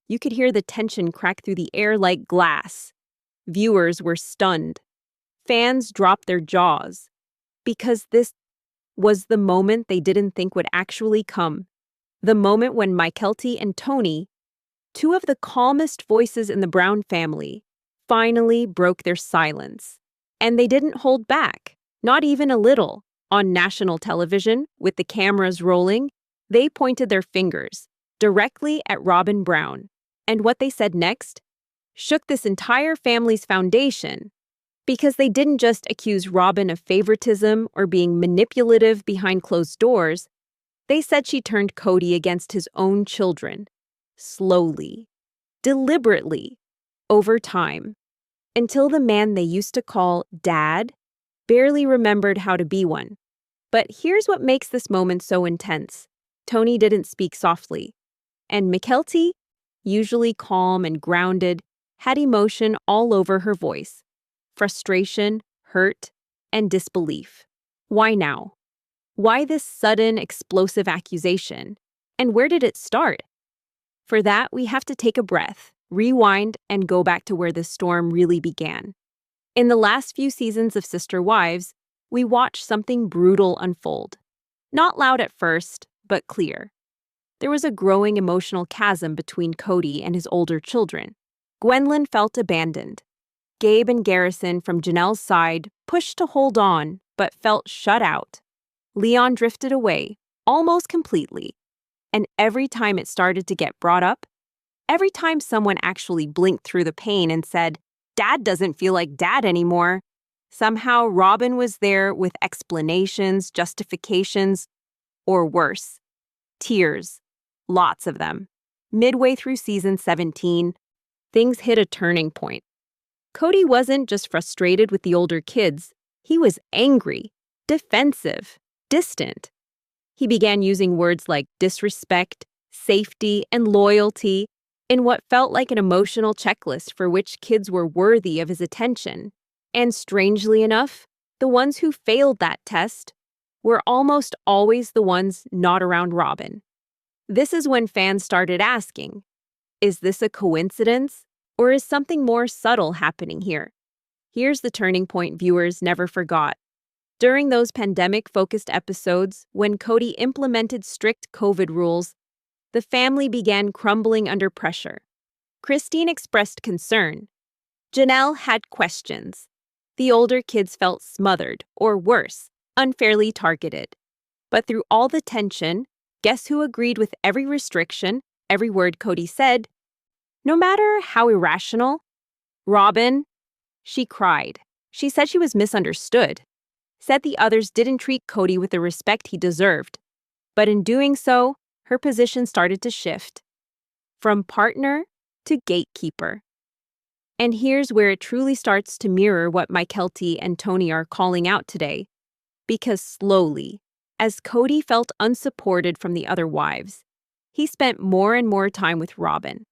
You could hear the tension crack through the air like glass. Viewers were stunned. Fans dropped their jaws. Because this was the moment they didn't think would actually come. The moment when Mykelti and Tony, two of the calmest voices in the Brown family, finally broke their silence. And they didn't hold back, not even a little. On national television, with the cameras rolling, they pointed their fingers directly at Robyn Brown. And what they said next shook this entire family's foundation, because they didn't just accuse Robyn of favoritism or being manipulative behind closed doors. They said she turned Kody against his own children, slowly, deliberately, over time, until the man they used to call Dad barely remembered how to be one. But here's what makes this moment so intense. Tony didn't speak softly, and Mykelti, usually calm and grounded, had emotion all over her voice. Frustration, hurt, and disbelief. Why now? Why this sudden, explosive accusation? And where did it start? For that, we have to take a breath, rewind, and go back to where the storm really began. In the last few seasons of Sister Wives, we watched something brutal unfold. Not loud at first, but clear. There was a growing emotional chasm between Kody and his older children. Gwendlyn felt abandoned. Gabe and Garrison from Janelle's side pushed to hold on, but felt shut out. Leon drifted away, almost completely. And every time it started to get brought up, every time someone actually blinked through the pain and said, "Dad doesn't feel like Dad anymore," somehow Robyn was there with explanations, justifications, or worse, tears. Lots of them. Midway through season 17, things hit a turning point. Kody wasn't just frustrated with the older kids, he was angry, defensive, distant. He began using words like disrespect, safety, and loyalty in what felt like an emotional checklist for which kids were worthy of his attention. And strangely enough, the ones who failed that test were almost always the ones not around Robyn. This is when fans started asking, is this a coincidence? Or is something more subtle happening here? Here's the turning point viewers never forgot. During those pandemic-focused episodes, when Kody implemented strict COVID rules, the family began crumbling under pressure. Christine expressed concern. Janelle had questions. The older kids felt smothered, or worse, unfairly targeted. But through all the tension, guess who agreed with every restriction, every word Kody said? No matter how irrational, Robyn, she cried. She said she was misunderstood, said the others didn't treat Kody with the respect he deserved. But in doing so, her position started to shift, from partner to gatekeeper. And here's where it truly starts to mirror what Mykelti and Tony are calling out today. Because slowly, as Kody felt unsupported from the other wives, he spent more and more time with Robyn.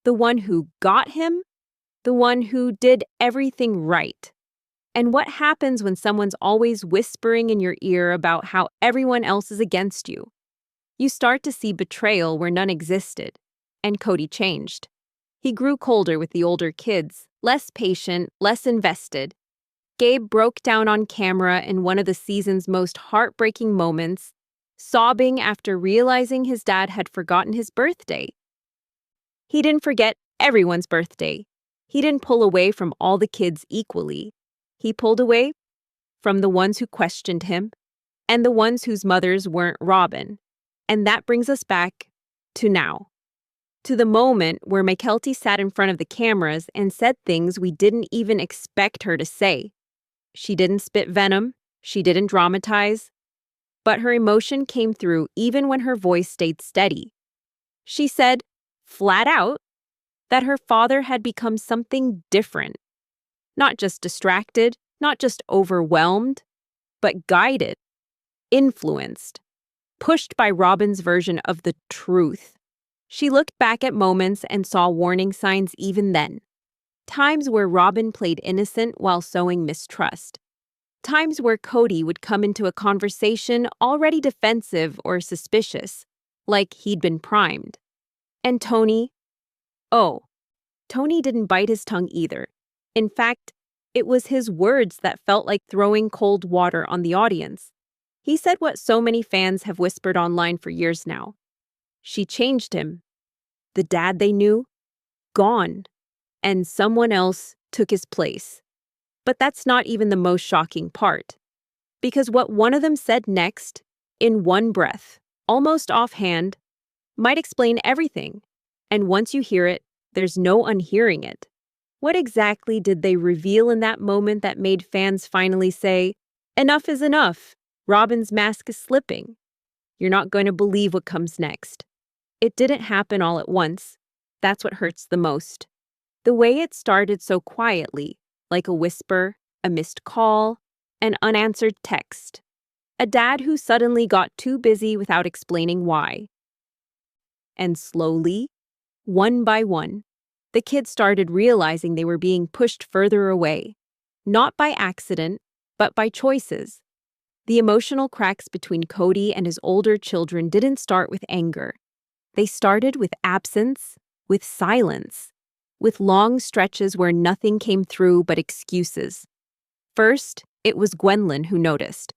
The one who got him, the one who did everything right. And what happens when someone's always whispering in your ear about how everyone else is against you? You start to see betrayal where none existed, and Kody changed. He grew colder with the older kids, less patient, less invested. Gabe broke down on camera in one of the season's most heartbreaking moments, sobbing after realizing his dad had forgotten his birthday. He didn't forget everyone's birthday. He didn't pull away from all the kids equally. He pulled away from the ones who questioned him and the ones whose mothers weren't Robyn. And that brings us back to now. To the moment where Mykelti sat in front of the cameras and said things we didn't even expect her to say. She didn't spit venom. She didn't dramatize. But her emotion came through even when her voice stayed steady. She said, flat out, that her father had become something different. Not just distracted, not just overwhelmed, but guided, influenced, pushed by Robyn's version of the truth. She looked back at moments and saw warning signs even then. Times where Robyn played innocent while sowing mistrust. Times where Kody would come into a conversation already defensive or suspicious, like he'd been primed. And Tony, Oh, Tony didn't bite his tongue either. In fact, it was his words that felt like throwing cold water on the audience. He said what so many fans have whispered online for years now. She changed him. The dad they knew, gone, and someone else took his place. But that's not even the most shocking part. Because what one of them said next, in one breath, almost offhand, might explain everything. And once you hear it, there's no unhearing it. What exactly did they reveal in that moment that made fans finally say, "Enough is enough. Robyn's mask is slipping"? You're not going to believe what comes next. It didn't happen all at once. That's what hurts the most. The way it started so quietly, like a whisper, a missed call, an unanswered text. A dad who suddenly got too busy without explaining why. And slowly, one by one, the kids started realizing they were being pushed further away. Not by accident, but by choices. The emotional cracks between Kody and his older children didn't start with anger. They started with absence, with silence, with long stretches where nothing came through but excuses. First, it was Gwendlyn who noticed.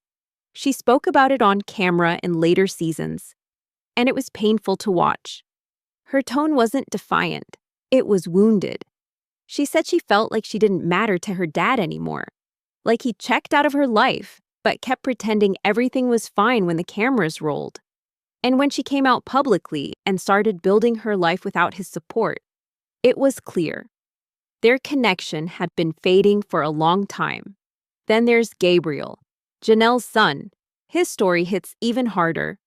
She spoke about it on camera in later seasons, and it was painful to watch. Her tone wasn't defiant, it was wounded. She said she felt like she didn't matter to her dad anymore, like he checked out of her life, but kept pretending everything was fine when the cameras rolled. And when she came out publicly and started building her life without his support, it was clear. Their connection had been fading for a long time. Then there's Gabriel, Janelle's son. His story hits even harder.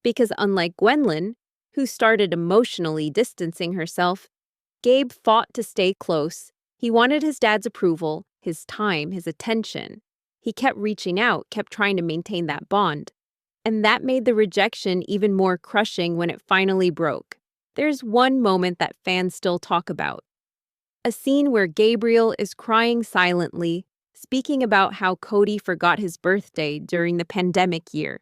Because unlike Gwendlyn, who started emotionally distancing herself, Gabe fought to stay close. He wanted his dad's approval, his time, his attention. He kept reaching out, kept trying to maintain that bond. And that made the rejection even more crushing when it finally broke. There's one moment that fans still talk about. A scene where Gabriel is crying silently, speaking about how Kody forgot his birthday during the pandemic year.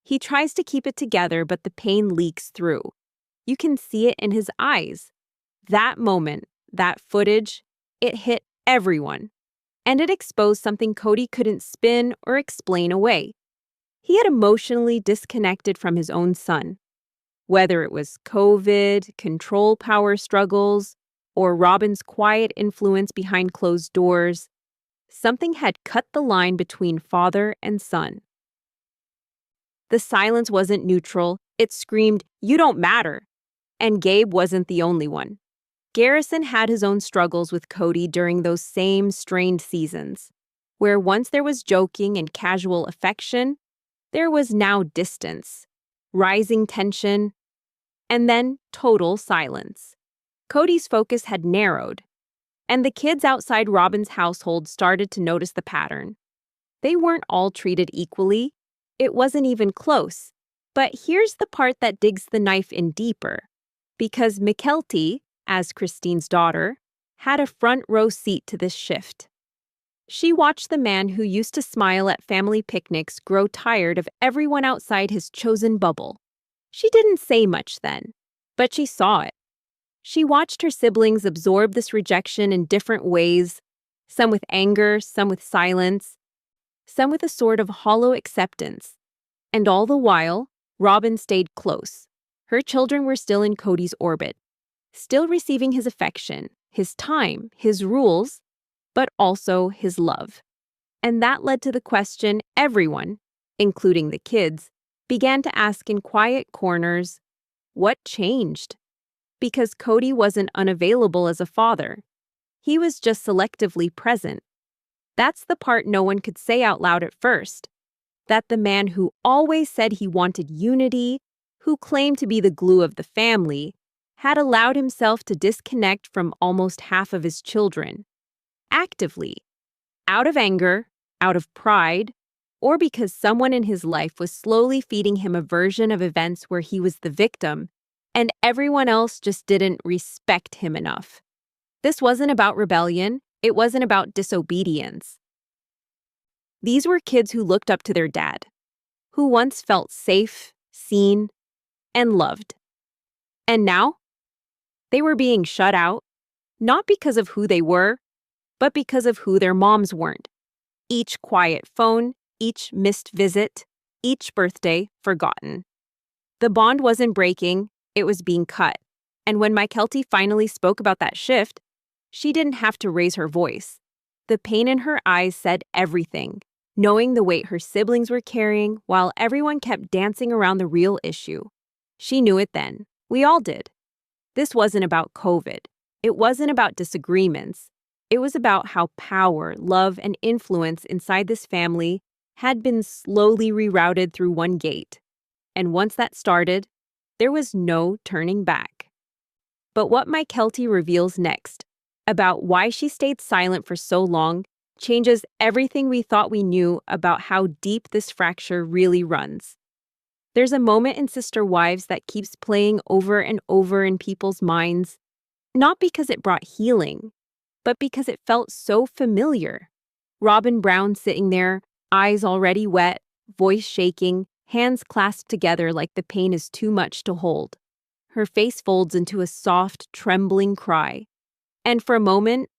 He tries to keep it together, but the pain leaks through. You can see it in his eyes. That moment, that footage, it hit everyone. And it exposed something Kody couldn't spin or explain away. He had emotionally disconnected from his own son. Whether it was COVID, control power struggles, or Robyn's quiet influence behind closed doors, something had cut the line between father and son. The silence wasn't neutral. It screamed, "You don't matter." And Gabe wasn't the only one. Garrison had his own struggles with Kody during those same strained seasons, where once there was joking and casual affection, there was now distance, rising tension, and then total silence. Kody's focus had narrowed, and the kids outside Robyn's household started to notice the pattern. They weren't all treated equally. It wasn't even close. But here's the part that digs the knife in deeper. Because Mykelti, as Christine's daughter, had a front row seat to this shift. She watched the man who used to smile at family picnics grow tired of everyone outside his chosen bubble. She didn't say much then, but she saw it. She watched her siblings absorb this rejection in different ways, some with anger, some with silence, some with a sort of hollow acceptance. And all the while, Robyn stayed close. Her children were still in Kody's orbit, still receiving his affection, his time, his rules, but also his love. And that led to the question everyone, including the kids, began to ask in quiet corners, what changed? Because Kody wasn't unavailable as a father. He was just selectively present. That's the part no one could say out loud at first. That the man who always said he wanted unity, who claimed to be the glue of the family, had allowed himself to disconnect from almost half of his children. Actively. Out of anger, out of pride, or because someone in his life was slowly feeding him a version of events where he was the victim, and everyone else just didn't respect him enough. This wasn't about rebellion. It wasn't about disobedience. These were kids who looked up to their dad, who once felt safe, seen, and loved. And now, They were being shut out, not because of who they were, but because of who their moms weren't. Each quiet phone, each missed visit, each birthday forgotten. The bond wasn't breaking, it was being cut. And when Mykelti finally spoke about that shift, she didn't have to raise her voice. The pain in her eyes said everything, knowing the weight her siblings were carrying while everyone kept dancing around the real issue. She knew it then. We all did. This wasn't about COVID. It wasn't about disagreements. It was about how power, love, and influence inside this family had been slowly rerouted through one gate. And once that started, there was no turning back. But what Mykelti reveals next, about why she stayed silent for so long, changes everything we thought we knew about how deep this fracture really runs. There's a moment in Sister Wives that keeps playing over and over in people's minds, not because it brought healing, but because it felt so familiar. Robyn Brown sitting there, eyes already wet, voice shaking, hands clasped together like the pain is too much to hold. Her face folds into a soft, trembling cry. And for a moment,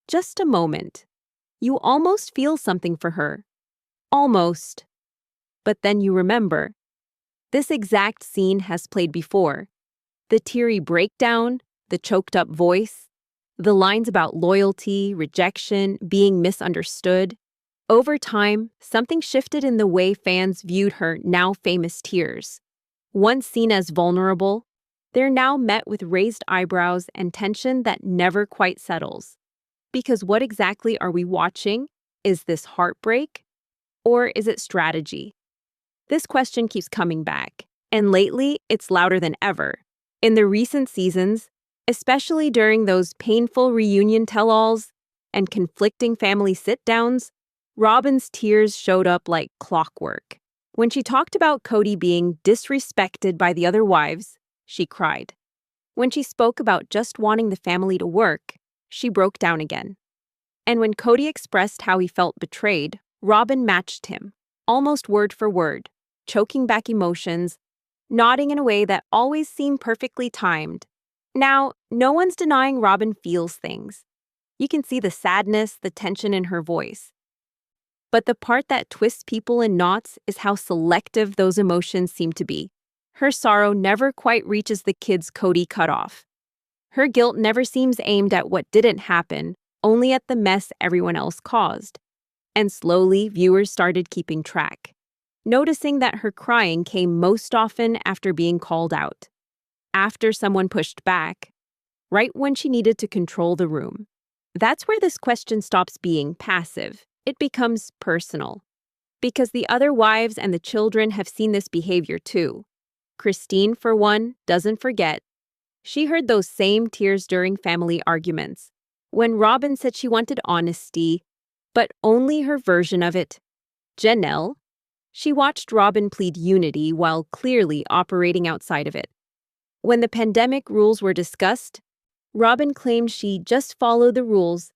just a moment, you almost feel something for her. Almost. But then you remember. This exact scene has played before. The teary breakdown, the choked-up voice, the lines about loyalty, rejection, being misunderstood. Over time, something shifted in the way fans viewed her now famous tears. Once seen as vulnerable, they're now met with raised eyebrows and tension that never quite settles. Because what exactly are we watching? Is this heartbreak? Or is it strategy? This question keeps coming back, and lately it's louder than ever. In the recent seasons, especially during those painful reunion tell-alls and conflicting family sit-downs, Robyn's tears showed up like clockwork. When she talked about Kody being disrespected by the other wives, she cried. When she spoke about just wanting the family to work, she broke down again. And when Kody expressed how he felt betrayed, Robyn matched him, almost word for word, choking back emotions, nodding in a way that always seemed perfectly timed. Now, no one's denying Robyn feels things. You can see the sadness, the tension in her voice. But the part that twists people in knots is how selective those emotions seem to be. Her sorrow never quite reaches the kids Kody cut off. Her guilt never seems aimed at what didn't happen, only at the mess everyone else caused. And slowly, viewers started keeping track, noticing that her crying came most often after being called out, after someone pushed back, right when she needed to control the room. That's where this question stops being passive. It becomes personal. Because the other wives and the children have seen this behavior too. Christine, for one, doesn't forget. She heard those same tears during family arguments, when Robyn said she wanted honesty, but only her version of it. Janelle, she watched Robyn plead unity while clearly operating outside of it. When the pandemic rules were discussed, Robyn claimed she just followed the rules,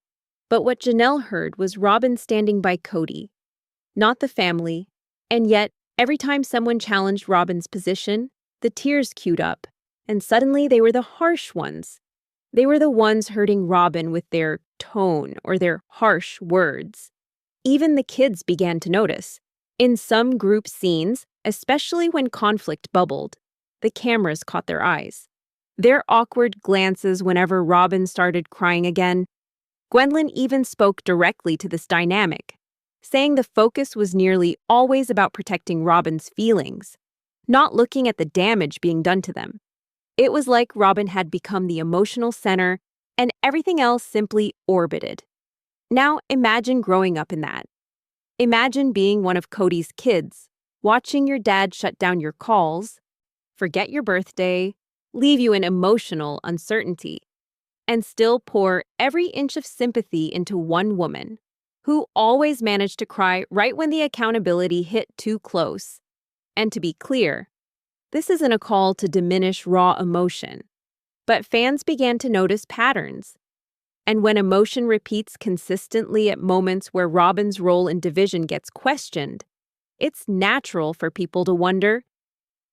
but what Janelle heard was Robyn standing by Kody, not the family, and yet, every time someone challenged Robyn's position, the tears queued up, and suddenly they were the harsh ones. They were the ones hurting Robyn with their tone or their harsh words. Even the kids began to notice. In some group scenes, especially when conflict bubbled, the cameras caught their eyes. Their awkward glances whenever Robyn started crying again. Gwendlyn even spoke directly to this dynamic, saying the focus was nearly always about protecting Robyn's feelings, not looking at the damage being done to them. It was like Robyn had become the emotional center and everything else simply orbited. Now imagine growing up in that. Imagine being one of Kody's kids, watching your dad shut down your calls, forget your birthday, leave you in emotional uncertainty, and still pour every inch of sympathy into one woman, who always managed to cry right when the accountability hit too close. And to be clear, this isn't a call to diminish raw emotion, but fans began to notice patterns. And when emotion repeats consistently at moments where Robyn's role in division gets questioned, it's natural for people to wonder,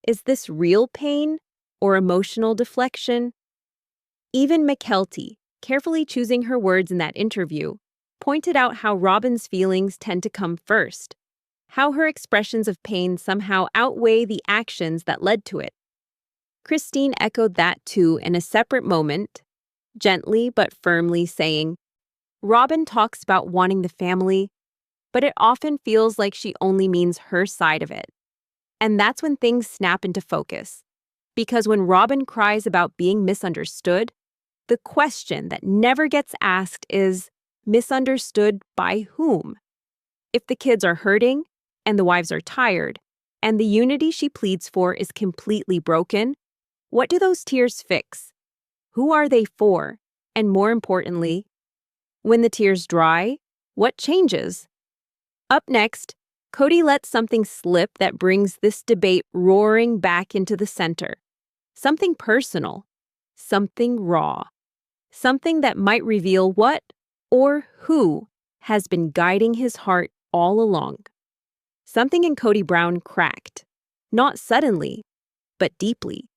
is this real pain or emotional deflection? Even Mykelti, carefully choosing her words in that interview, pointed out how Robyn's feelings tend to come first, how her expressions of pain somehow outweigh the actions that led to it. Christine echoed that too in a separate moment, gently but firmly saying, Robyn talks about wanting the family, but it often feels like she only means her side of it. And that's when things snap into focus. Because when Robyn cries about being misunderstood, the question that never gets asked is, misunderstood by whom? If the kids are hurting, and the wives are tired, and the unity she pleads for is completely broken, what do those tears fix? Who are they for? And more importantly, when the tears dry, what changes? Up next, Kody lets something slip that brings this debate roaring back into the center. Something personal, something raw, something that might reveal what or who has been guiding his heart all along. Something in Kody Brown cracked, not suddenly, but deeply.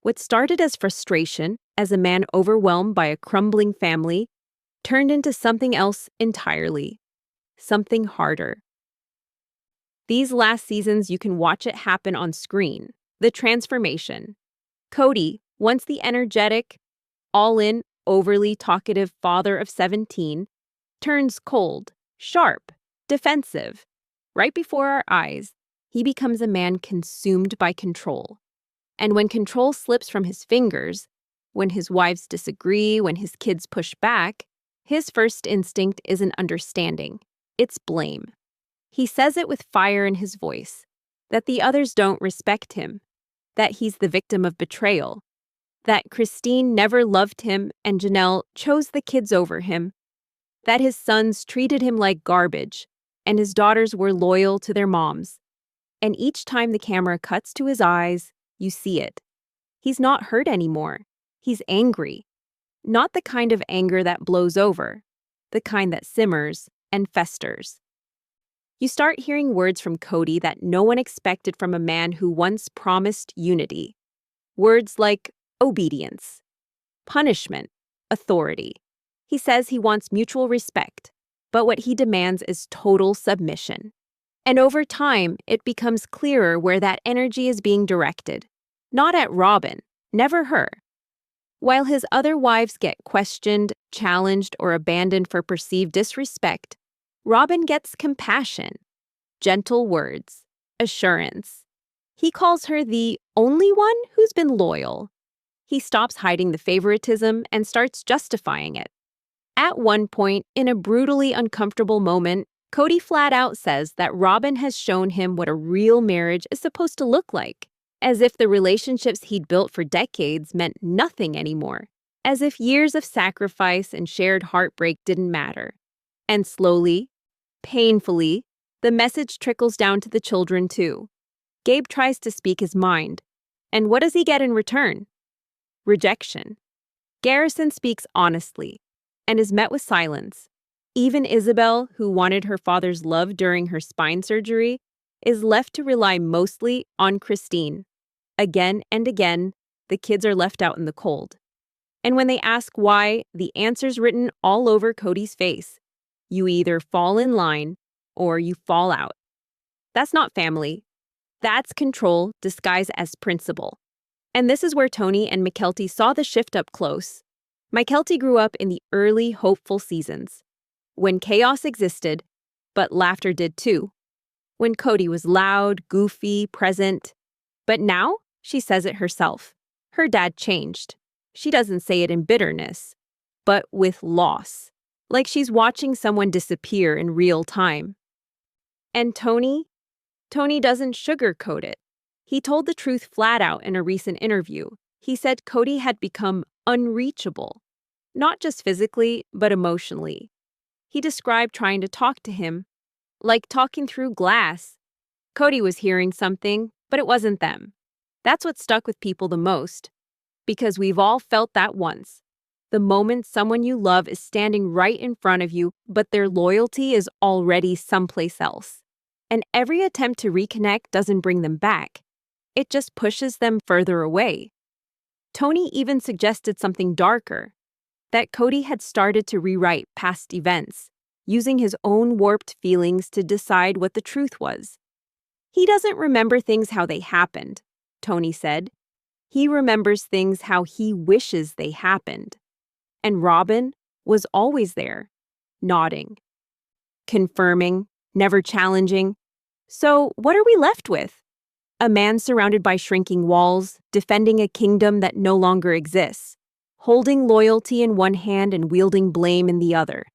What started as frustration as a man overwhelmed by a crumbling family turned into something else entirely, something harder. These last seasons, you can watch it happen on screen, the transformation. Kody, once the energetic, all-in, overly talkative father of 17, turns cold, sharp, defensive. Right before our eyes, he becomes a man consumed by control. And when control slips from his fingers, when his wives disagree, when his kids push back, his first instinct isn't understanding, it's blame. He says it with fire in his voice, that the others don't respect him, that he's the victim of betrayal, that Christine never loved him and Janelle chose the kids over him, that his sons treated him like garbage, and his daughters were loyal to their moms. And each time the camera cuts to his eyes, you see it. He's not hurt anymore. He's angry. Not the kind of anger that blows over, the kind that simmers and festers. You start hearing words from Kody that no one expected from a man who once promised unity. Words like obedience, punishment, authority. He says he wants mutual respect, but what he demands is total submission. And over time, it becomes clearer where that energy is being directed. Not at Robyn, never her. While his other wives get questioned, challenged, or abandoned for perceived disrespect, Robyn gets compassion, gentle words, assurance. He calls her the only one who's been loyal. He stops hiding the favoritism and starts justifying it. At one point, in a brutally uncomfortable moment, Kody flat out says that Robyn has shown him what a real marriage is supposed to look like, as if the relationships he'd built for decades meant nothing anymore, as if years of sacrifice and shared heartbreak didn't matter. And slowly, painfully, the message trickles down to the children too. Gabe tries to speak his mind, and what does he get in return? Rejection. Garrison speaks honestly, and is met with silence. Even Ysabel, who wanted her father's love during her spine surgery, is left to rely mostly on Christine. Again and again, the kids are left out in the cold. And when they ask why, the answer's written all over Kody's face. You either fall in line or you fall out. That's not family. That's control disguised as principle. And this is where Tony and Mykelti saw the shift up close. Mykelti grew up in the early, hopeful seasons, when chaos existed, but laughter did too. When Kody was loud, goofy, present. But now, she says it herself. Her dad changed. She doesn't say it in bitterness, but with loss. Like she's watching someone disappear in real time. And Tony doesn't sugarcoat it. He told the truth flat out in a recent interview. He said Kody had become unreachable, not just physically, but emotionally. He described trying to talk to him like talking through glass. Kody was hearing something, but it wasn't them. That's what stuck with people the most, because we've all felt that once. The moment someone you love is standing right in front of you, but their loyalty is already someplace else. And every attempt to reconnect doesn't bring them back. It just pushes them further away. Tony even suggested something darker, that Kody had started to rewrite past events, using his own warped feelings to decide what the truth was. He doesn't remember things how they happened, Tony said. He remembers things how he wishes they happened. And Robyn was always there, nodding, confirming, never challenging. So what are we left with? A man surrounded by shrinking walls, defending a kingdom that no longer exists, holding loyalty in one hand and wielding blame in the other.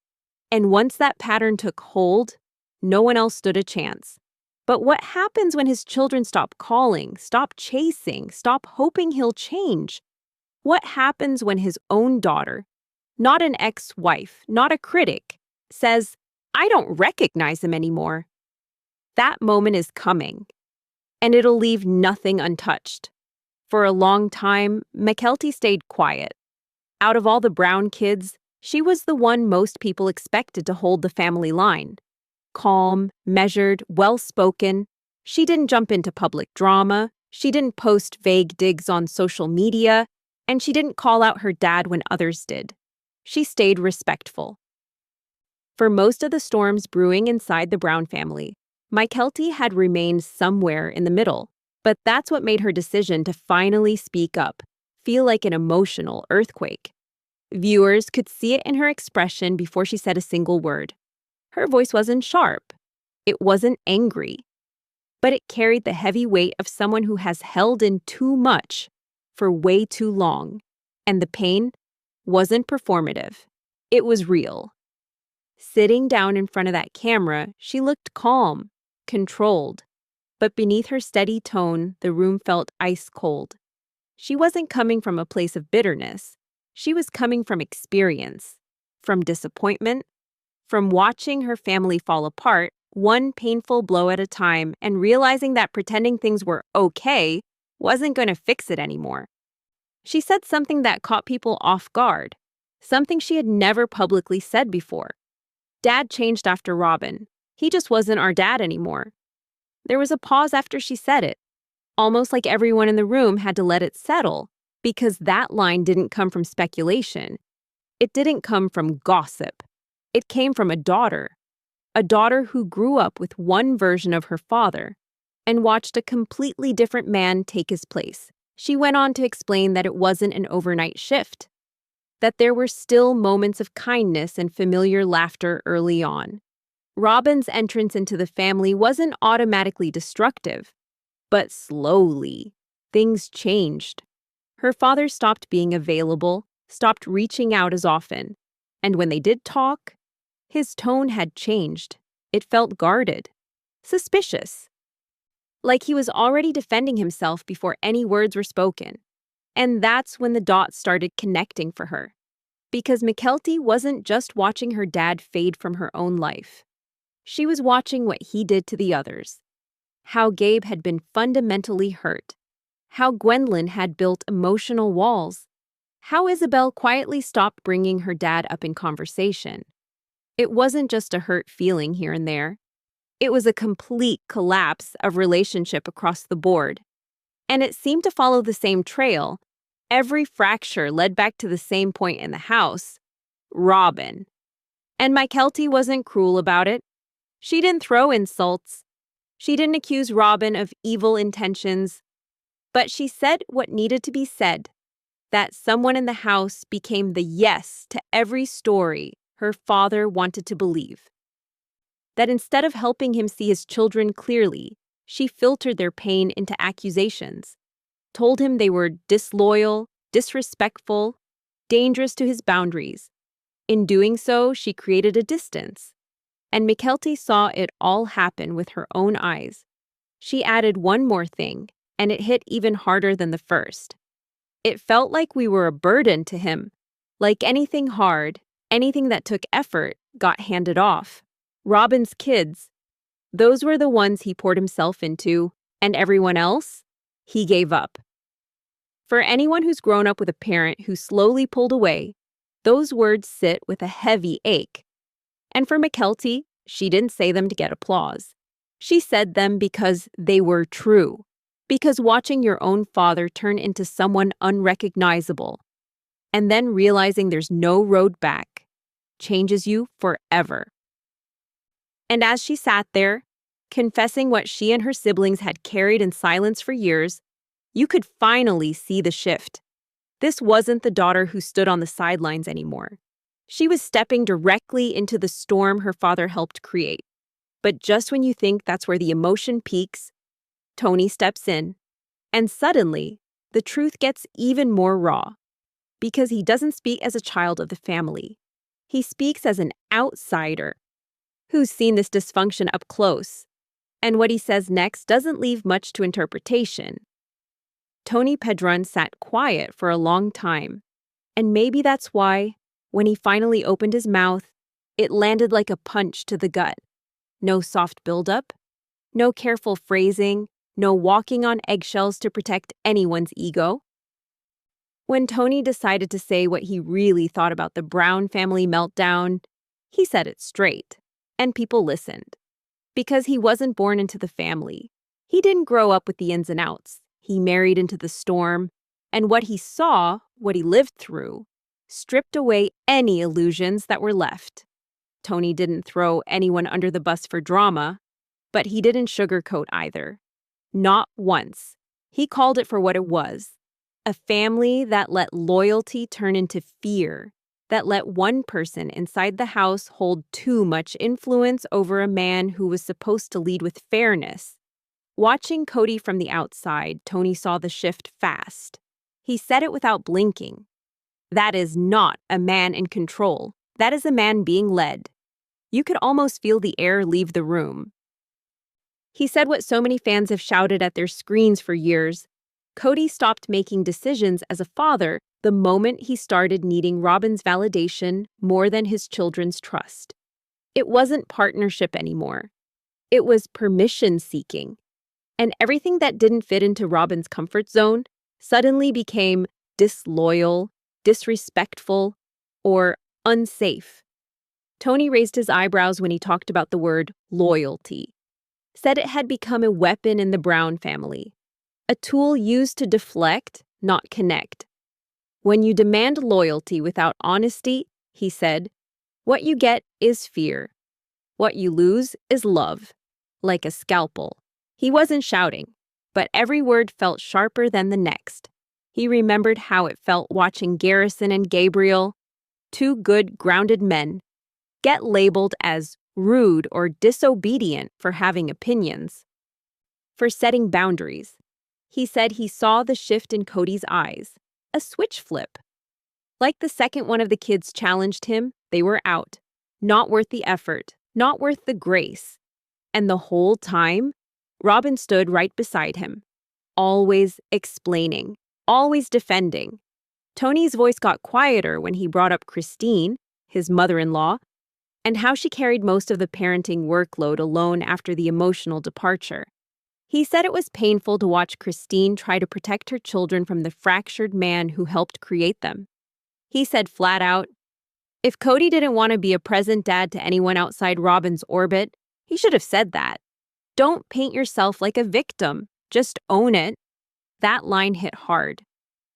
And once that pattern took hold, no one else stood a chance. But what happens when his children stop calling, stop chasing, stop hoping he'll change? What happens when his own daughter, not an ex-wife, not a critic, says, "I don't recognize him anymore"? That moment is coming, and it'll leave nothing untouched. For a long time, Mykelti stayed quiet. Out of all the Brown kids, she was the one most people expected to hold the family line. Calm, measured, well-spoken. She didn't jump into public drama. She didn't post vague digs on social media. And she didn't call out her dad when others did. She stayed respectful. For most of the storms brewing inside the Brown family, Mykelti had remained somewhere in the middle. But that's what made her decision to finally speak up feel like an emotional earthquake. Viewers could see it in her expression before she said a single word. Her voice wasn't sharp. It wasn't angry. But it carried the heavy weight of someone who has held in too much for way too long. And the pain wasn't performative. It was real. Sitting down in front of that camera, she looked calm, controlled. But beneath her steady tone, the room felt ice cold. She wasn't coming from a place of bitterness. She was coming from experience, from disappointment, from watching her family fall apart, one painful blow at a time, and realizing that pretending things were okay wasn't going to fix it anymore. She said something that caught people off guard, something she had never publicly said before. Dad changed after Robyn. He just wasn't our dad anymore. There was a pause after she said it, almost like everyone in the room had to let it settle, because that line didn't come from speculation. It didn't come from gossip. It came from a daughter who grew up with one version of her father and watched a completely different man take his place. She went on to explain that it wasn't an overnight shift, that there were still moments of kindness and familiar laughter early on. Robyn's entrance into the family wasn't automatically destructive, but slowly, things changed. Her father stopped being available, stopped reaching out as often, and when they did talk, his tone had changed. It felt guarded, suspicious, like he was already defending himself before any words were spoken. And that's when the dots started connecting for her. Because Mykelti wasn't just watching her dad fade from her own life. She was watching what he did to the others. How Gabe had been fundamentally hurt. How Gwendlyn had built emotional walls. How Ysabel quietly stopped bringing her dad up in conversation. It wasn't just a hurt feeling here and there. It was a complete collapse of relationship across the board. And it seemed to follow the same trail. Every fracture led back to the same point in the house: Robyn. And Mykelti wasn't cruel about it. She didn't throw insults. She didn't accuse Robyn of evil intentions. But she said what needed to be said. That someone in the house became the yes to every story her father wanted to believe. That instead of helping him see his children clearly, she filtered their pain into accusations, told him they were disloyal, disrespectful, dangerous to his boundaries. In doing so, she created a distance. And Mykelti saw it all happen with her own eyes. She added one more thing, and it hit even harder than the first. It felt like we were a burden to him, like anything hard, anything that took effort, got handed off. Robyn's kids, those were the ones he poured himself into, and everyone else, he gave up. For anyone who's grown up with a parent who slowly pulled away, those words sit with a heavy ache. And for Mykelti, she didn't say them to get applause. She said them because they were true. Because watching your own father turn into someone unrecognizable and then realizing there's no road back changes you forever. And as she sat there, confessing what she and her siblings had carried in silence for years, you could finally see the shift. This wasn't the daughter who stood on the sidelines anymore. She was stepping directly into the storm her father helped create. But just when you think that's where the emotion peaks, Tony steps in, and suddenly, the truth gets even more raw. Because he doesn't speak as a child of the family. He speaks as an outsider who's seen this dysfunction up close. And what he says next doesn't leave much to interpretation. Tony Padron sat quiet for a long time. And maybe that's why, when he finally opened his mouth, it landed like a punch to the gut. No soft buildup, no careful phrasing, no walking on eggshells to protect anyone's ego. When Tony decided to say what he really thought about the Brown family meltdown, he said it straight, and people listened. Because he wasn't born into the family. He didn't grow up with the ins and outs. He married into the storm, and what he saw, what he lived through, stripped away any illusions that were left. Tony didn't throw anyone under the bus for drama, but he didn't sugarcoat either. Not once. He called it for what it was. A family that let loyalty turn into fear, that let one person inside the house hold too much influence over a man who was supposed to lead with fairness. Watching Kody from the outside, Tony saw the shift fast. He said it without blinking. That is not a man in control. That is a man being led. You could almost feel the air leave the room. He said what so many fans have shouted at their screens for years. Kody stopped making decisions as a father the moment he started needing Robyn's validation more than his children's trust. It wasn't partnership anymore. It was permission-seeking. And everything that didn't fit into Robyn's comfort zone suddenly became disloyal, disrespectful, or unsafe. Tony raised his eyebrows when he talked about the word loyalty. Said it had become a weapon in the Brown family. A tool used to deflect, not connect. When you demand loyalty without honesty, he said, what you get is fear. What you lose is love. Like a scalpel. He wasn't shouting, but every word felt sharper than the next. He remembered how it felt watching Garrison and Gabriel, two good, grounded men, get labeled as rude or disobedient for having opinions, for setting boundaries. He said he saw the shift in Kody's eyes, a switch flip. Like the second one of the kids challenged him, they were out. Not worth the effort, not worth the grace. And the whole time, Robyn stood right beside him, always explaining, always defending. Tony's voice got quieter when he brought up Christine, his mother-in-law, and how she carried most of the parenting workload alone after the emotional departure. He said it was painful to watch Christine try to protect her children from the fractured man who helped create them. He said flat out, if Kody didn't want to be a present dad to anyone outside Robyn's orbit, he should have said that. Don't paint yourself like a victim. Just own it. That line hit hard.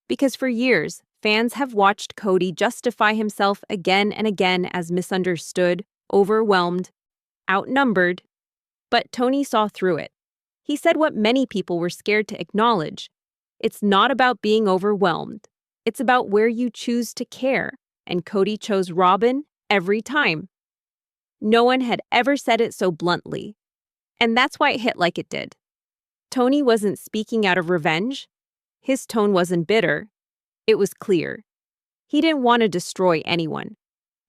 Because for years, fans have watched Kody justify himself again and again as misunderstood, overwhelmed, outnumbered. But Tony saw through it. He said what many people were scared to acknowledge. It's not about being overwhelmed. It's about where you choose to care. And Kody chose Robyn every time. No one had ever said it so bluntly. And that's why it hit like it did. Tony wasn't speaking out of revenge. His tone wasn't bitter. It was clear. He didn't want to destroy anyone,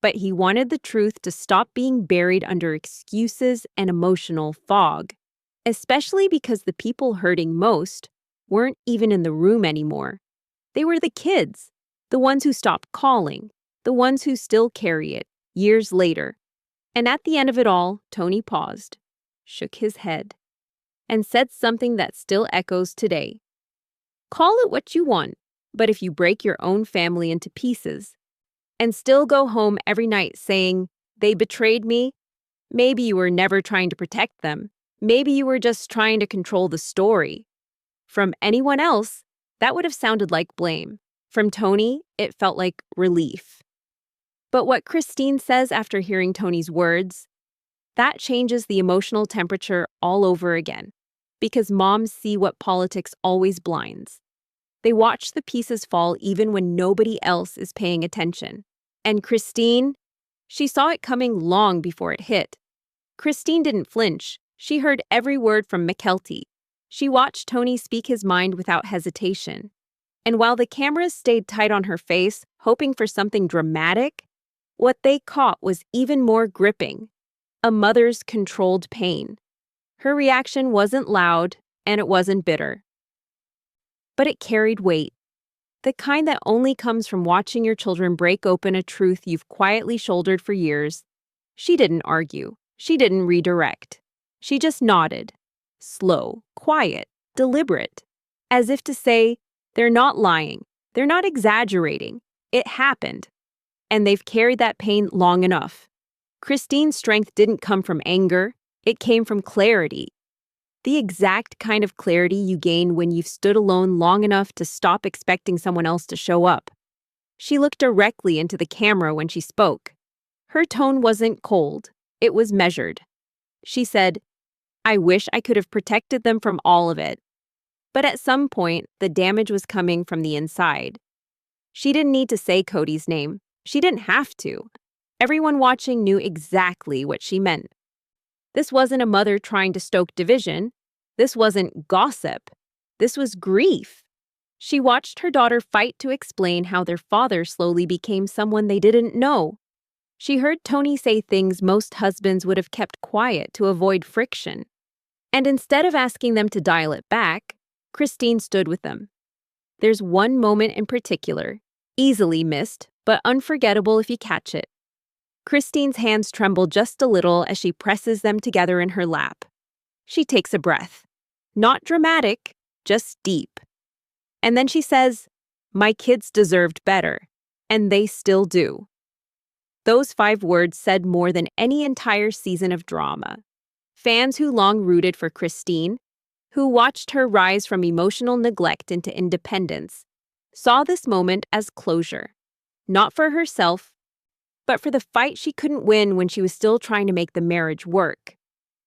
but he wanted the truth to stop being buried under excuses and emotional fog, especially because the people hurting most weren't even in the room anymore. They were the kids, the ones who stopped calling, the ones who still carry it years later. And at the end of it all, Tony paused, shook his head, and said something that still echoes today. Call it what you want, but if you break your own family into pieces and still go home every night saying, they betrayed me, maybe you were never trying to protect them. Maybe you were just trying to control the story. From anyone else, that would have sounded like blame. From Tony, it felt like relief. But what Christine says after hearing Tony's words, that changes the emotional temperature all over again. Because moms see what politics always blinds. They watch the pieces fall even when nobody else is paying attention. And Christine, she saw it coming long before it hit. Christine didn't flinch. She heard every word from Mykelti. She watched Tony speak his mind without hesitation. And while the cameras stayed tight on her face, hoping for something dramatic, what they caught was even more gripping. A mother's controlled pain. Her reaction wasn't loud, and it wasn't bitter. But it carried weight. The kind that only comes from watching your children break open a truth you've quietly shouldered for years. She didn't argue. She didn't redirect. She just nodded. Slow, quiet, deliberate. As if to say, they're not lying. They're not exaggerating. It happened. And they've carried that pain long enough. Christine's strength didn't come from anger. It came from clarity. The exact kind of clarity you gain when you've stood alone long enough to stop expecting someone else to show up. She looked directly into the camera when she spoke. Her tone wasn't cold. It was measured. She said, "I wish I could have protected them from all of it." But at some point, the damage was coming from the inside. She didn't need to say Kody's name. She didn't have to. Everyone watching knew exactly what she meant. This wasn't a mother trying to stoke division. This wasn't gossip. This was grief. She watched her daughter fight to explain how their father slowly became someone they didn't know. She heard Tony say things most husbands would have kept quiet to avoid friction. And instead of asking them to dial it back, Christine stood with them. There's one moment in particular, easily missed, but unforgettable if you catch it. Christine's hands tremble just a little as she presses them together in her lap. She takes a breath. Not dramatic, just deep. And then she says, "My kids deserved better, and they still do." Those 5 words said more than any entire season of drama. Fans who long rooted for Christine, who watched her rise from emotional neglect into independence, saw this moment as closure. Not for herself, but for the fight she couldn't win when she was still trying to make the marriage work.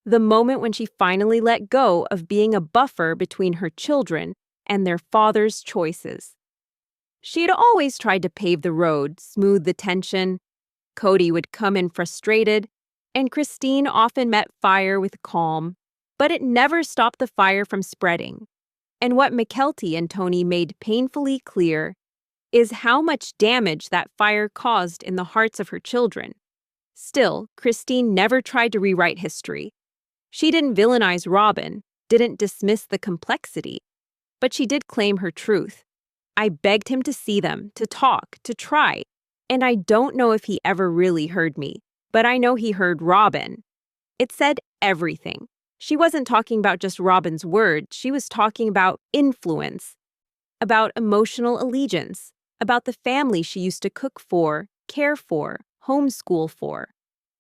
The moment when she finally let go of being a buffer between her children and their father's choices. She had always tried to pave the road, smooth the tension. Kody would come in frustrated, and Christine often met fire with calm, but it never stopped the fire from spreading. And what Mykelti and Tony made painfully clear is how much damage that fire caused in the hearts of her children. Still, Christine never tried to rewrite history. She didn't villainize Robyn, didn't dismiss the complexity, but she did claim her truth. "I begged him to see them, to talk, to try, and I don't know if he ever really heard me, but I know he heard Robyn." It said everything. She wasn't talking about just Robyn's words, she was talking about influence, about emotional allegiance, about the family she used to cook for, care for, homeschool for,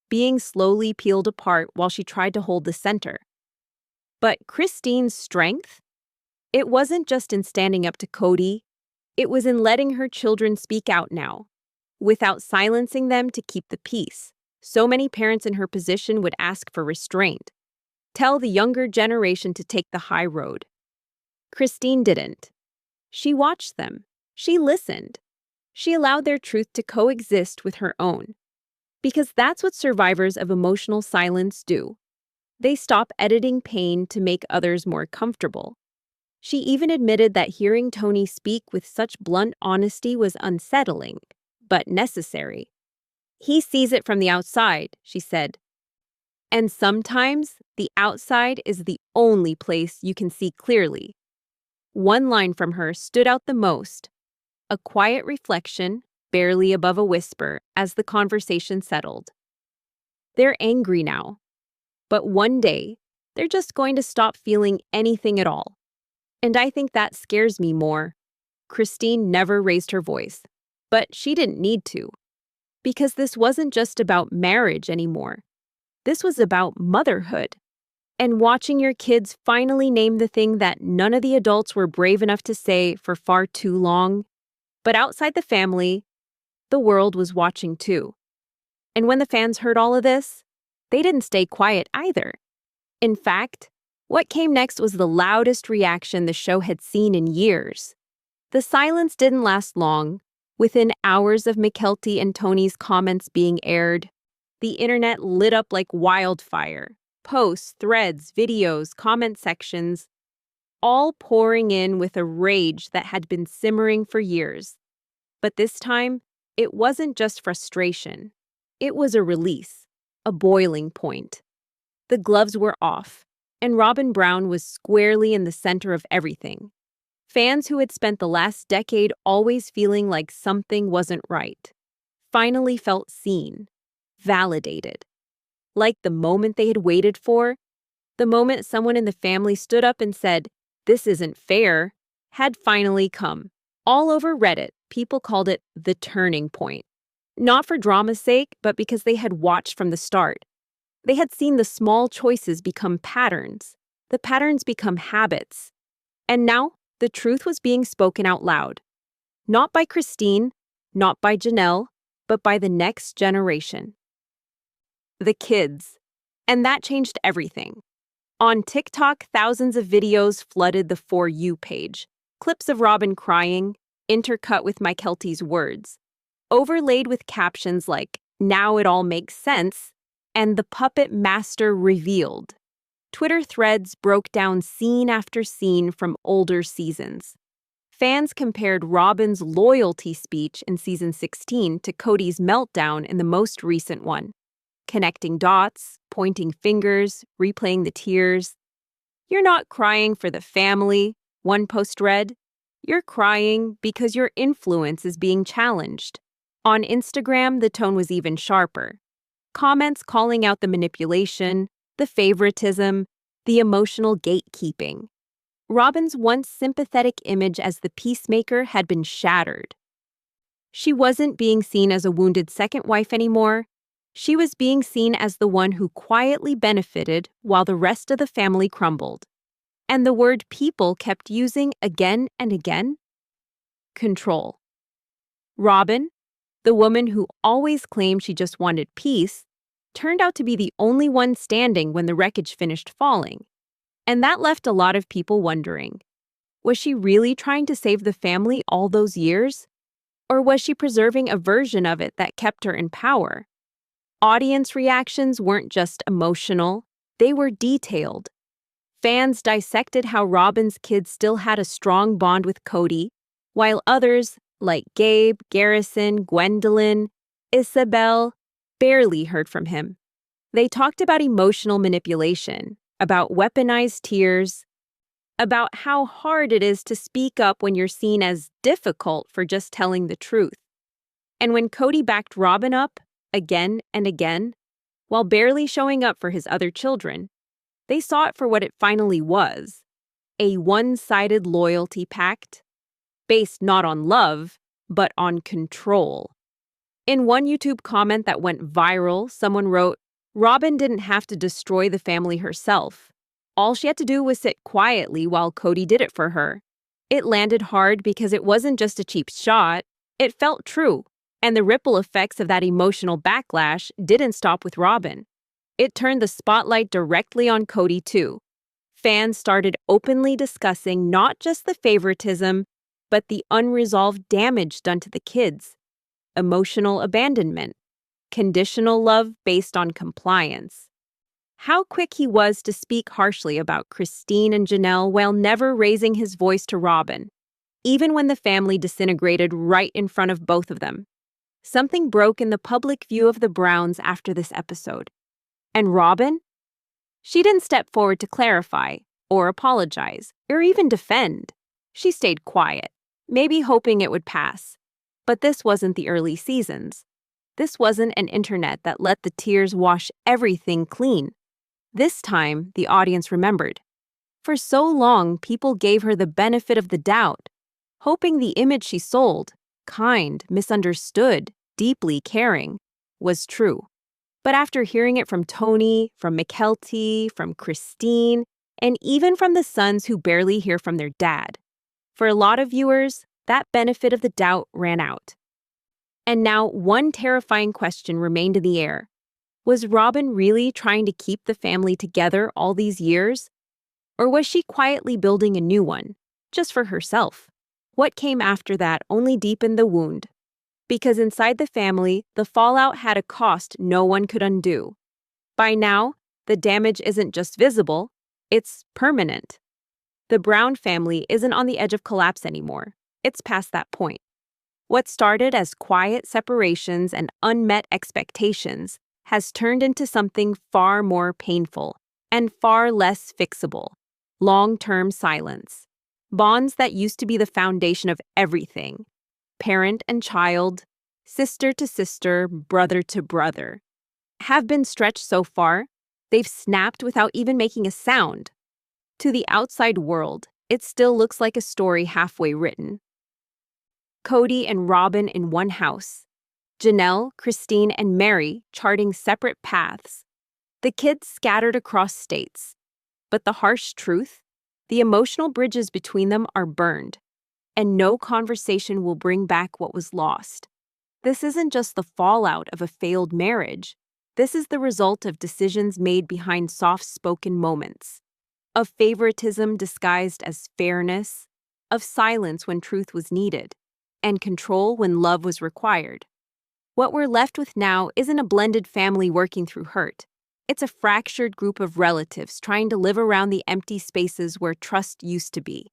being slowly peeled apart while she tried to hold the center. But Christine's strength? It wasn't just in standing up to Kody, it was in letting her children speak out now, without silencing them to keep the peace. So many parents in her position would ask for restraint, tell the younger generation to take the high road. Christine didn't. She watched them. She listened. She allowed their truth to coexist with her own. Because that's what survivors of emotional silence do. They stop editing pain to make others more comfortable. She even admitted that hearing Tony speak with such blunt honesty was unsettling, but necessary. "He sees it from the outside," she said. And sometimes the outside is the only place you can see clearly. One line from her stood out the most. A quiet reflection, barely above a whisper, as the conversation settled. They're angry now, but one day, they're just going to stop feeling anything at all. And I think that scares me more. Christine never raised her voice, but she didn't need to. Because this wasn't just about marriage anymore. This was about motherhood. And watching your kids finally name the thing that none of the adults were brave enough to say for far too long. But outside the family, the world was watching too. And when the fans heard all of this, they didn't stay quiet either. In fact, what came next was the loudest reaction the show had seen in years. The silence didn't last long. Within hours of Mykelti and Tony's comments being aired, the internet lit up like wildfire. Posts, threads, videos, comment sections, all pouring in with a rage that had been simmering for years. But this time, it wasn't just frustration. It was a release, a boiling point. The gloves were off, and Robyn Brown was squarely in the center of everything. Fans who had spent the last decade always feeling like something wasn't right finally felt seen, validated. Like the moment they had waited for, the moment someone in the family stood up and said, "This isn't fair," had finally come. All over Reddit, people called it the turning point. Not for drama's sake, but because they had watched from the start. They had seen the small choices become patterns, the patterns become habits. And now, the truth was being spoken out loud. Not by Christine, not by Janelle, but by the next generation. The kids. And that changed everything. On TikTok, thousands of videos flooded the For You page. Clips of Robyn crying, intercut with Mykelti's words, overlaid with captions like, "Now it all makes sense," and "The puppet master revealed." Twitter threads broke down scene after scene from older seasons. Fans compared Robyn's loyalty speech in season 16 to Kody's meltdown in the most recent one, connecting dots, pointing fingers, replaying the tears. "You're not crying for the family," one post read. "You're crying because your influence is being challenged." On Instagram, the tone was even sharper. Comments calling out the manipulation, the favoritism, the emotional gatekeeping. Robyn's once sympathetic image as the peacemaker had been shattered. She wasn't being seen as a wounded second wife anymore. She was being seen as the one who quietly benefited while the rest of the family crumbled. And the word people kept using again and again: control. Robyn, the woman who always claimed she just wanted peace, turned out to be the only one standing when the wreckage finished falling. And that left a lot of people wondering, was she really trying to save the family all those years? Or was she preserving a version of it that kept her in power? Audience reactions weren't just emotional, they were detailed. Fans dissected how Robyn's kids still had a strong bond with Kody, while others, like Gabe, Garrison, Gwendlyn, Ysabel, barely heard from him. They talked about emotional manipulation, about weaponized tears, about how hard it is to speak up when you're seen as difficult for just telling the truth. And when Kody backed Robyn up, again and again, while barely showing up for his other children, they saw it for what it finally was: a one-sided loyalty pact, based not on love, but on control. In one YouTube comment that went viral, someone wrote, "Robyn didn't have to destroy the family herself. All she had to do was sit quietly while Kody did it for her." It landed hard because it wasn't just a cheap shot, it felt true. And the ripple effects of that emotional backlash didn't stop with Robyn. It turned the spotlight directly on Kody too. Fans started openly discussing not just the favoritism, but the unresolved damage done to the kids. Emotional abandonment, conditional love based on compliance. How quick he was to speak harshly about Christine and Janelle while never raising his voice to Robyn, even when the family disintegrated right in front of both of them. Something broke in the public view of the Browns after this episode. And Robyn? She didn't step forward to clarify, or apologize, or even defend. She stayed quiet, maybe hoping it would pass. But this wasn't the early seasons. This wasn't an internet that let the tears wash everything clean. This time, the audience remembered. For so long, people gave her the benefit of the doubt, hoping the image she sold, kind, misunderstood, deeply caring, was true. But after hearing it from Tony, from Mykelti, from Christine, and even from the sons who barely hear from their dad, for a lot of viewers, that benefit of the doubt ran out. And now one terrifying question remained in the air. Was Robyn really trying to keep the family together all these years? Or was she quietly building a new one, just for herself? What came after that only deepened the wound. Because inside the family, the fallout had a cost no one could undo. By now, the damage isn't just visible, it's permanent. The Brown family isn't on the edge of collapse anymore. It's past that point. What started as quiet separations and unmet expectations has turned into something far more painful and far less fixable. Long-term silence. Bonds that used to be the foundation of everything. Parent and child, sister to sister, brother to brother, have been stretched so far, they've snapped without even making a sound. To the outside world, it still looks like a story halfway written. Kody and Robyn in one house. Janelle, Christine, and Mary charting separate paths. The kids scattered across states. But the harsh truth? The emotional bridges between them are burned. And no conversation will bring back what was lost. This isn't just the fallout of a failed marriage. This is the result of decisions made behind soft-spoken moments. Of favoritism disguised as fairness. Of silence when truth was needed. And control when love was required. What we're left with now isn't a blended family working through hurt. It's a fractured group of relatives trying to live around the empty spaces where trust used to be.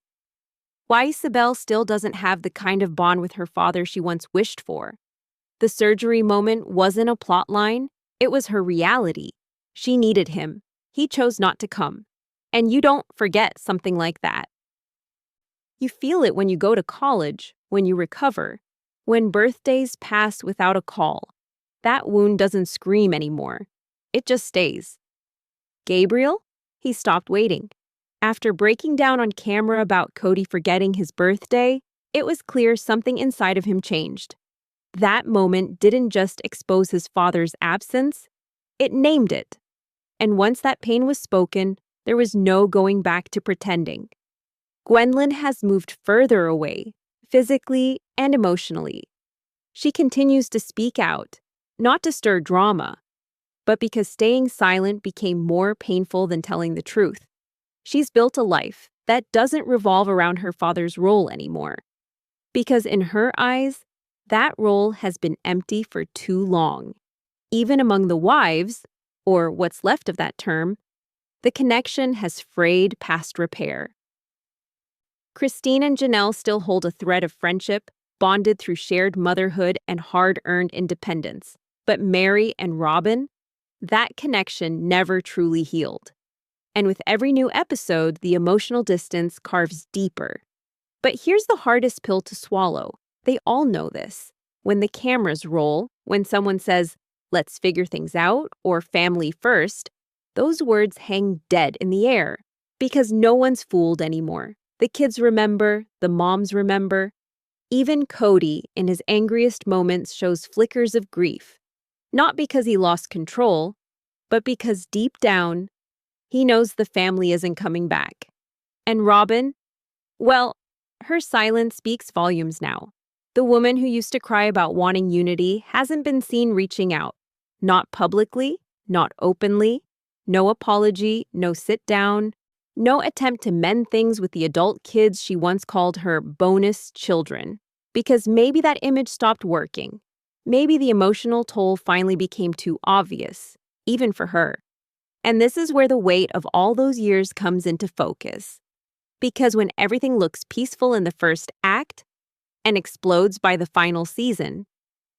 Why Ysabel still doesn't have the kind of bond with her father she once wished for. The surgery moment wasn't a plot line, it was her reality. She needed him. He chose not to come. And you don't forget something like that. You feel it when you go to college, when you recover, when birthdays pass without a call. That wound doesn't scream anymore. It just stays. Gabriel? He stopped waiting. After breaking down on camera about Kody forgetting his birthday, it was clear something inside of him changed. That moment didn't just expose his father's absence, it named it. And once that pain was spoken, there was no going back to pretending. Gwendlyn has moved further away, physically and emotionally. She continues to speak out, not to stir drama, but because staying silent became more painful than telling the truth. She's built a life that doesn't revolve around her father's role anymore. Because in her eyes, that role has been empty for too long. Even among the wives, or what's left of that term, the connection has frayed past repair. Christine and Janelle still hold a thread of friendship, bonded through shared motherhood and hard-earned independence. But Mary and Robyn, that connection never truly healed. And with every new episode, the emotional distance carves deeper. But here's the hardest pill to swallow. They all know this. When the cameras roll, when someone says, "Let's figure things out," or "family first," those words hang dead in the air. Because no one's fooled anymore. The kids remember, the moms remember. Even Kody, in his angriest moments, shows flickers of grief. Not because he lost control, but because deep down, he knows the family isn't coming back. And Robyn? Well, her silence speaks volumes now. The woman who used to cry about wanting unity hasn't been seen reaching out. Not publicly, not openly, no apology, no sit down, no attempt to mend things with the adult kids she once called her bonus children. Because maybe that image stopped working. Maybe the emotional toll finally became too obvious, even for her. And this is where the weight of all those years comes into focus. Because when everything looks peaceful in the first act and explodes by the final season,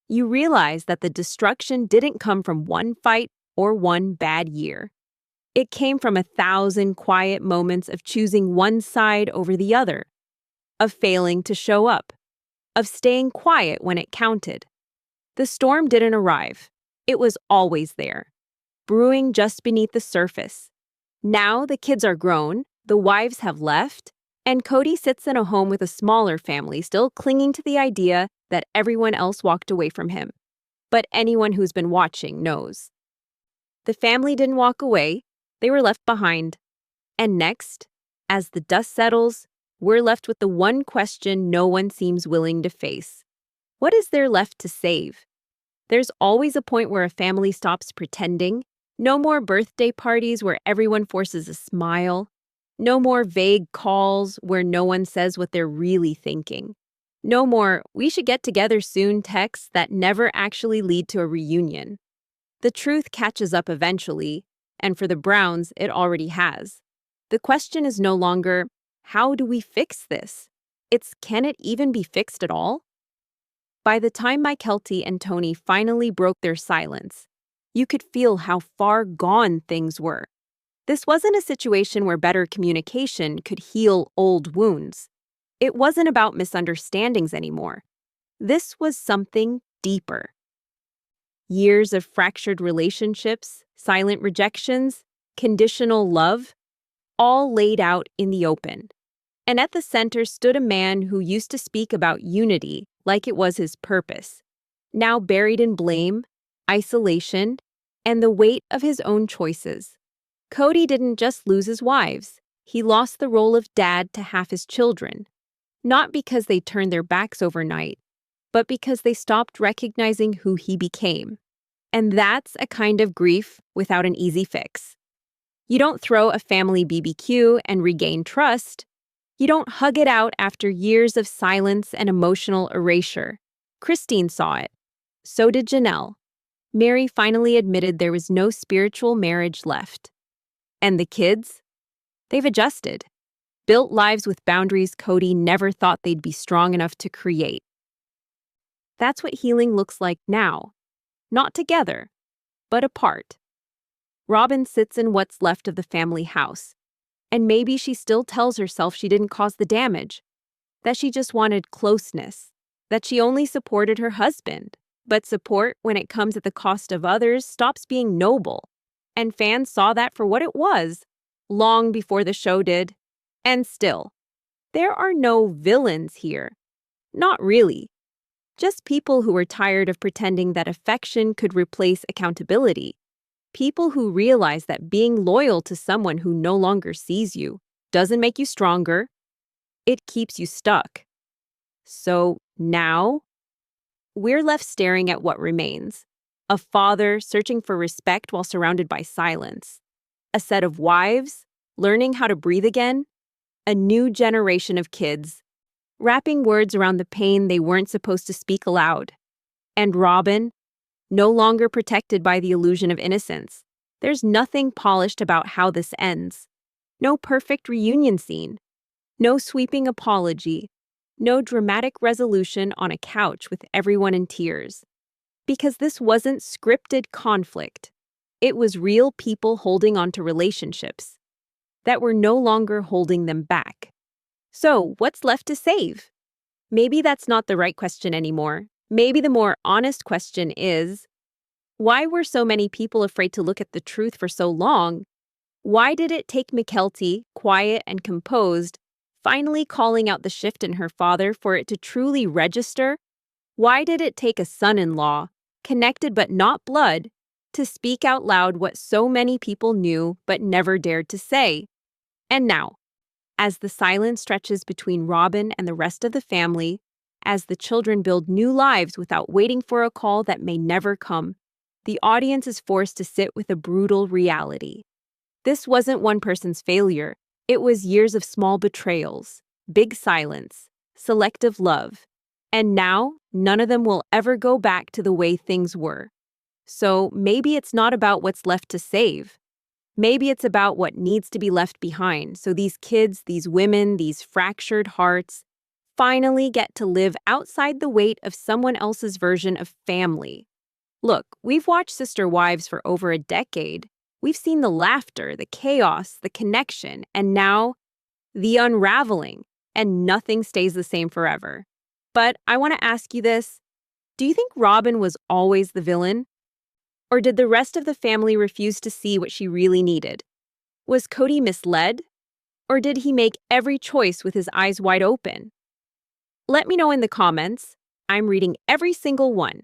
you realize that the destruction didn't come from one fight or one bad year. It came from 1,000 quiet moments of choosing one side over the other, of failing to show up, of staying quiet when it counted. The storm didn't arrive. It was always there, brewing just beneath the surface. Now the kids are grown, the wives have left, and Kody sits in a home with a smaller family still clinging to the idea that everyone else walked away from him. But anyone who's been watching knows. The family didn't walk away, they were left behind. And next, as the dust settles, we're left with the one question no one seems willing to face. What is there left to save? There's always a point where a family stops pretending. No more birthday parties where everyone forces a smile. No more vague calls where no one says what they're really thinking. No more, "we should get together soon" texts that never actually lead to a reunion. The truth catches up eventually, and for the Browns, it already has. The question is no longer, how do we fix this? It's, can it even be fixed at all? By the time Mykelti and Tony finally broke their silence, you could feel how far gone things were. This wasn't a situation where better communication could heal old wounds. It wasn't about misunderstandings anymore. This was something deeper. Years of fractured relationships, silent rejections, conditional love, all laid out in the open. And at the center stood a man who used to speak about unity like it was his purpose, now buried in blame, isolation, and the weight of his own choices. Kody didn't just lose his wives, he lost the role of dad to half his children. Not because they turned their backs overnight, but because they stopped recognizing who he became. And that's a kind of grief without an easy fix. You don't throw a family BBQ and regain trust. You don't hug it out after years of silence and emotional erasure. Christine saw it. So did Janelle. Mary finally admitted there was no spiritual marriage left. And the kids? They've adjusted. Built lives with boundaries Kody never thought they'd be strong enough to create. That's what healing looks like now. Not together, but apart. Robyn sits in what's left of the family house, and maybe she still tells herself she didn't cause the damage, that she just wanted closeness, that she only supported her husband. But support, when it comes at the cost of others, stops being noble. And fans saw that for what it was, long before the show did. And still, there are no villains here. Not really. Just people who are tired of pretending that affection could replace accountability. People who realize that being loyal to someone who no longer sees you doesn't make you stronger. It keeps you stuck. So now, we're left staring at what remains. A father searching for respect while surrounded by silence. A set of wives learning how to breathe again. A new generation of kids wrapping words around the pain they weren't supposed to speak aloud. And Robyn, no longer protected by the illusion of innocence. There's nothing polished about how this ends. No perfect reunion scene. No sweeping apology. No dramatic resolution on a couch with everyone in tears. Because this wasn't scripted conflict. It was real people holding on to relationships that were no longer holding them back. So, what's left to save? Maybe that's not the right question anymore. Maybe the more honest question is, why were so many people afraid to look at the truth for so long? Why did it take Mykelti, quiet and composed, finally calling out the shift in her father for it to truly register? Why did it take a son-in-law, connected but not blood, to speak out loud what so many people knew but never dared to say? And now, as the silence stretches between Robyn and the rest of the family, as the children build new lives without waiting for a call that may never come, the audience is forced to sit with a brutal reality. This wasn't one person's failure. It was years of small betrayals, big silence, selective love. And now, none of them will ever go back to the way things were. So maybe it's not about what's left to save. Maybe it's about what needs to be left behind so these kids, these women, these fractured hearts finally get to live outside the weight of someone else's version of family. Look, we've watched Sister Wives for over a decade. We've seen the laughter, the chaos, the connection, and now the unraveling, and nothing stays the same forever. But I want to ask you this. Do you think Robyn was always the villain? Or did the rest of the family refuse to see what she really needed? Was Kody misled? Or did he make every choice with his eyes wide open? Let me know in the comments. I'm reading every single one.